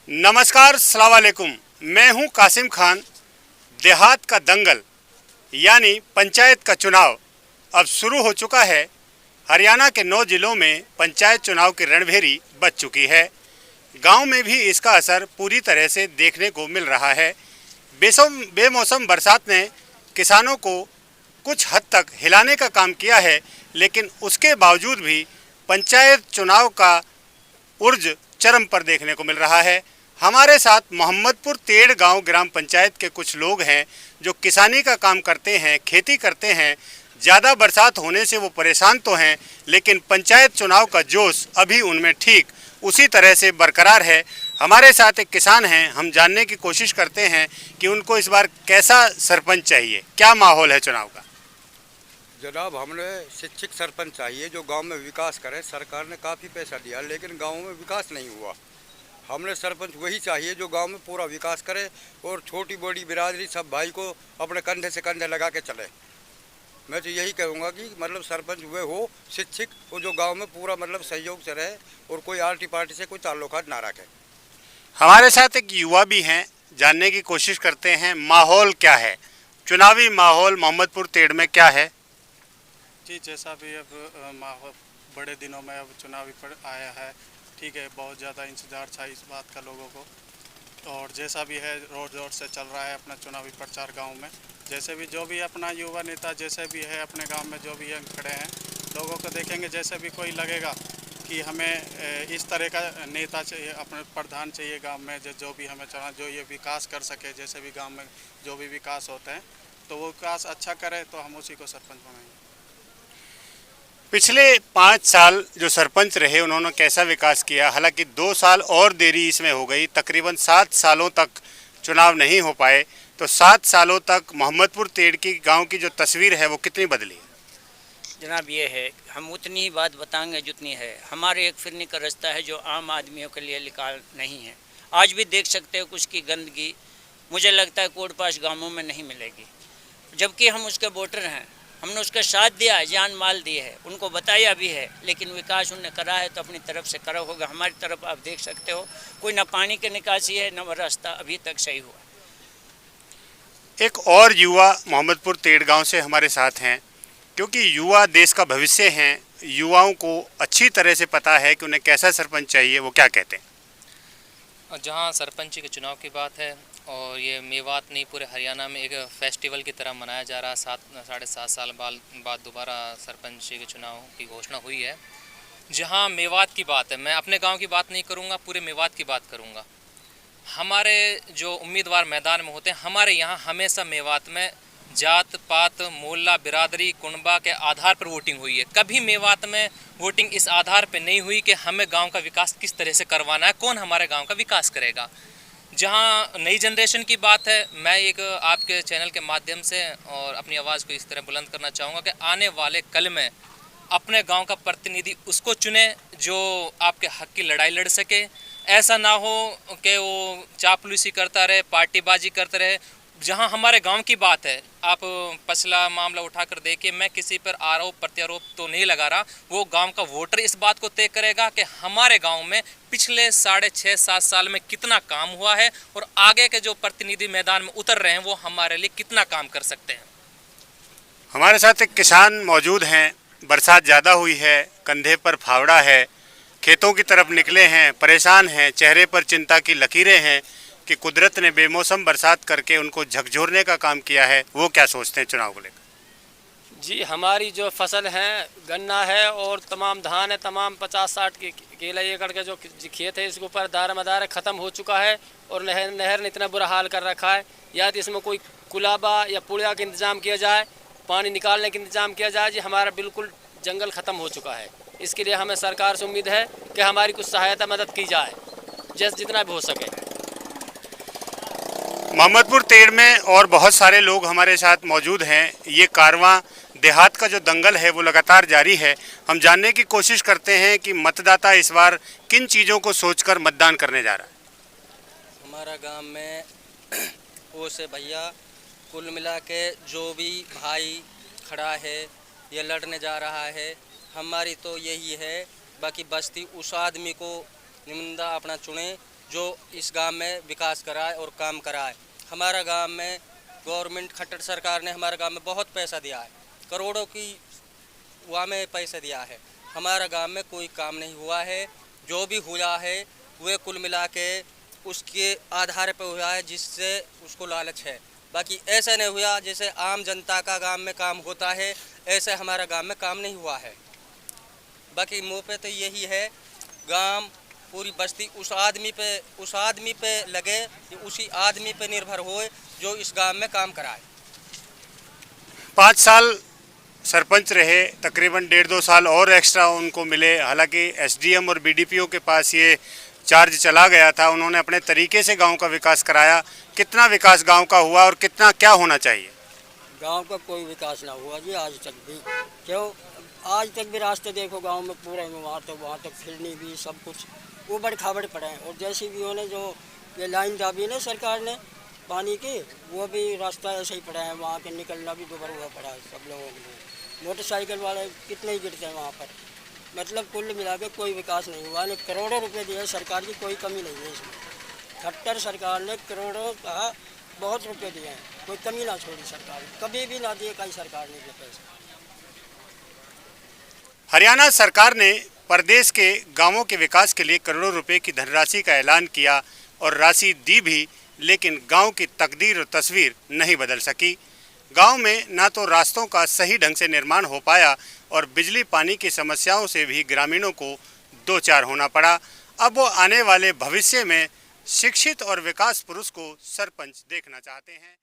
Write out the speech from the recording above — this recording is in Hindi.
नमस्कार, अस्सलाम वालेकुम। मैं हूं कासिम खान। देहात का दंगल यानी पंचायत का चुनाव अब शुरू हो चुका है। हरियाणा के 9 जिलों में पंचायत चुनाव की रणभेरी बज चुकी है। गांव में भी इसका असर पूरी तरह से देखने को मिल रहा है। बेमौसम बरसात ने किसानों को कुछ हद तक हिलाने का काम किया है, लेकिन उसके बावजूद भी पंचायत चुनाव का उर्ज चरम पर देखने को मिल रहा है। हमारे साथ मोहम्मदपुर तेड़ गांव ग्राम पंचायत के कुछ लोग हैं जो किसानी का काम करते हैं, खेती करते हैं। ज़्यादा बरसात होने से वो परेशान तो हैं, लेकिन पंचायत चुनाव का जोश अभी उनमें ठीक उसी तरह से बरकरार है। हमारे साथ एक किसान हैं, हम जानने की कोशिश करते हैं कि उनको इस बार कैसा सरपंच चाहिए, क्या माहौल है चुनाव का। जनाब, हमने शिक्षित सरपंच चाहिए जो गांव में विकास करे। सरकार ने काफ़ी पैसा दिया लेकिन गांव में विकास नहीं हुआ। हमने सरपंच वही चाहिए जो गांव में पूरा विकास करे और छोटी बड़ी बिरादरी सब भाई को अपने कंधे से कंधे लगा के चले। मैं तो यही कहूँगा कि मतलब सरपंच वे हो शिक्षित और जो गांव में पूरा मतलब सहयोग से रहे और कोई आर्टी पार्टी से कोई ताल्लुकात ना रखे। हमारे साथ एक युवा भी हैं, जानने की कोशिश करते हैं माहौल क्या है, चुनावी माहौल मोहम्मदपुर तेड़ में क्या है। जी, जैसा भी अब माहौल बड़े दिनों में अब चुनावी पर आया है, ठीक है, बहुत ज़्यादा इंतजार था इस बात का लोगों को। और जैसा भी है रोड जोर से चल रहा है अपना चुनावी प्रचार गांव में। जैसे भी जो भी अपना युवा नेता जैसे भी है अपने गांव में जो भी है खड़े हैं, लोगों को देखेंगे जैसे भी कोई लगेगा कि हमें इस तरह का नेता चाहिए, अपने प्रधान चाहिए गांव में जो भी हमें चला जो ये विकास कर सके। जैसे भी गांव में जो भी विकास होते हैं तो वो विकास अच्छा करे तो हम उसी को सरपंच बनाएंगे। पिछले 5 साल जो सरपंच रहे उन्होंने कैसा विकास किया, हालांकि 2 साल और देरी इसमें हो गई, तकरीबन 7 सालों तक चुनाव नहीं हो पाए। तो 7 सालों तक मोहम्मदपुर तेड़ की गांव की जो तस्वीर है वो कितनी बदली? जनाब, ये है हम उतनी ही बात बताएंगे जितनी है। हमारे एक फिरने का रास्ता है जो आम आदमियों के लिए लिखा नहीं है। आज भी देख सकते हो कुछ की गंदगी मुझे लगता है कोट पास गांवों में नहीं मिलेगी, जबकि हम उसके वोटर हैं। हमने उसका साथ दिया, जान माल दी है, उनको बताया भी है, लेकिन विकास उन्होंने करा है तो अपनी तरफ से करा होगा। हमारी तरफ आप देख सकते हो कोई ना पानी की निकासी है न रास्ता अभी तक सही हुआ। एक और युवा मोहम्मदपुर तेड़ गांव से हमारे साथ हैं, क्योंकि युवा देश का भविष्य हैं। युवाओं को अच्छी तरह से पता है कि उन्हें कैसा सरपंच चाहिए, वो क्या कहते हैं। जहाँ सरपंच के चुनाव की बात है और ये मेवात नहीं पूरे हरियाणा में एक फेस्टिवल की तरह मनाया जा रहा है। 7.5 साल बाद दोबारा सरपंच के चुनाव की घोषणा हुई है। जहाँ मेवात की बात है, मैं अपने गांव की बात नहीं करूँगा, पूरे मेवात की बात करूँगा। हमारे जो उम्मीदवार मैदान में होते हैं, हमारे यहाँ हमेशा मेवात में जात पात मोहल्ला बिरादरी कुनबा के आधार पर वोटिंग हुई है। कभी मेवात में वोटिंग इस आधार पर नहीं हुई कि हमें गांव का विकास किस तरह से करवाना है, कौन हमारे गांव का विकास करेगा। जहां नई जनरेशन की बात है, मैं एक आपके चैनल के माध्यम से और अपनी आवाज़ को इस तरह बुलंद करना चाहूँगा कि आने वाले कल में अपने गांव का प्रतिनिधि उसको चुने जो आपके हक की लड़ाई लड़ सके। ऐसा ना हो कि वो चापलूसी करता रहे, पार्टीबाजी करता रहे। जहां हमारे गांव की बात है, आप पिछला मामला उठाकर देखिए, मैं किसी पर आरोप प्रत्यारोप तो नहीं लगा रहा। वो गांव का वोटर इस बात को तय करेगा कि हमारे गांव में पिछले 6.5-7 साल में कितना काम हुआ है और आगे के जो प्रतिनिधि मैदान में उतर रहे हैं वो हमारे लिए कितना काम कर सकते हैं। हमारे साथ एक किसान मौजूद हैं। बरसात ज़्यादा हुई है, कंधे पर फावड़ा है, खेतों की तरफ निकले हैं, परेशान हैं, चेहरे पर चिंता की लकीरें हैं कि कुदरत ने बेमौसम बरसात करके उनको झकझोरने का काम किया है। वो क्या सोचते हैं चुनाव को लेकर? जी, हमारी जो फसल है, गन्ना है और तमाम धान है, तमाम 50-60 केला एकड़ के जो खेत है इसके ऊपर दार मदार ख़त्म हो चुका है और नहर ने इतना बुरा हाल कर रखा है। या तो इसमें कोई कुलाबा या पुलिया का इंतज़ाम किया जाए, पानी निकालने का इंतज़ाम किया जाए। जी, हमारा बिल्कुल जंगल ख़त्म हो चुका है। इसके लिए हमें सरकार से उम्मीद है कि हमारी कुछ सहायता मदद की जाए, जैसे जितना भी हो सके। मोहम्मदपुर तेड़ में और बहुत सारे लोग हमारे साथ मौजूद हैं। ये कारवां देहात का जो दंगल है वो लगातार जारी है। हम जानने की कोशिश करते हैं कि मतदाता इस बार किन चीज़ों को सोचकर मतदान करने जा रहा है। हमारा गांव में वो से भैया कुल मिला के जो भी भाई खड़ा है ये लड़ने जा रहा है। हमारी तो यही है, बाकी बस्ती उस आदमी को निमंदा अपना चुने जो इस गांव में विकास कराए और काम कराए। हमारा गांव में गवर्नमेंट खट्टर सरकार ने हमारे गांव में बहुत पैसा दिया है, करोड़ों की वहाँ में पैसा दिया है। हमारा गांव में कोई काम नहीं हुआ है। जो भी हुआ है वह कुल मिला के उसके आधार पर हुआ है जिससे उसको लालच है। बाकी ऐसा नहीं हुआ जैसे आम जनता का गांव में काम होता है, ऐसे हमारा गांव में काम नहीं हुआ है। बाकी मुँह पे तो यही है, गांव पूरी बस्ती उस आदमी पे लगे कि उसी आदमी पे निर्भर होए जो इस गांव में काम कराए। 5 साल सरपंच रहे, तकरीबन 1.5-2 साल और एक्स्ट्रा उनको मिले। हालांकि एसडीएम और बीडीपीओ के पास ये चार्ज चला गया था, उन्होंने अपने तरीके से गांव का विकास कराया। कितना विकास गांव का हुआ और कितना क्या होना चाहिए? गांव का कोई विकास ना हुआ जी आज तक भी। क्यों? आज तक भी रास्ते देखो गांव में पूरे में वहाँ तक फिरनी भी सब कुछ ऊबड़ खाबड़ पड़े हैं। और जैसे भी उन्होंने जो ये लाइन दाबी ना सरकार ने पानी की, वो भी रास्ता ऐसे ही पड़ा है, वहाँ के निकलना भी दुभर हुआ पड़ा है सब लोगों के लिए। मोटरसाइकिल वाले कितने ही गिरते हैं वहाँ पर। मतलब कुल मिला के कोई विकास नहीं हुआ। ने करोड़ों रुपए दिए सरकार की, कोई कमी नहीं है इसमें। खट्टर सरकार ने करोड़ों का बहुत रुपए दिए हैं, कोई कमी ना छोड़ी सरकार, कभी भी ना दिए कहीं सरकार ने पैसे। हरियाणा सरकार ने प्रदेश के गांवों के विकास के लिए करोड़ों रुपए की धनराशि का ऐलान किया और राशि दी भी, लेकिन गांव की तकदीर और तस्वीर नहीं बदल सकी। गांव में ना तो रास्तों का सही ढंग से निर्माण हो पाया और बिजली पानी की समस्याओं से भी ग्रामीणों को दो चार होना पड़ा। अब वो आने वाले भविष्य में शिक्षित और विकास पुरुष को सरपंच देखना चाहते हैं।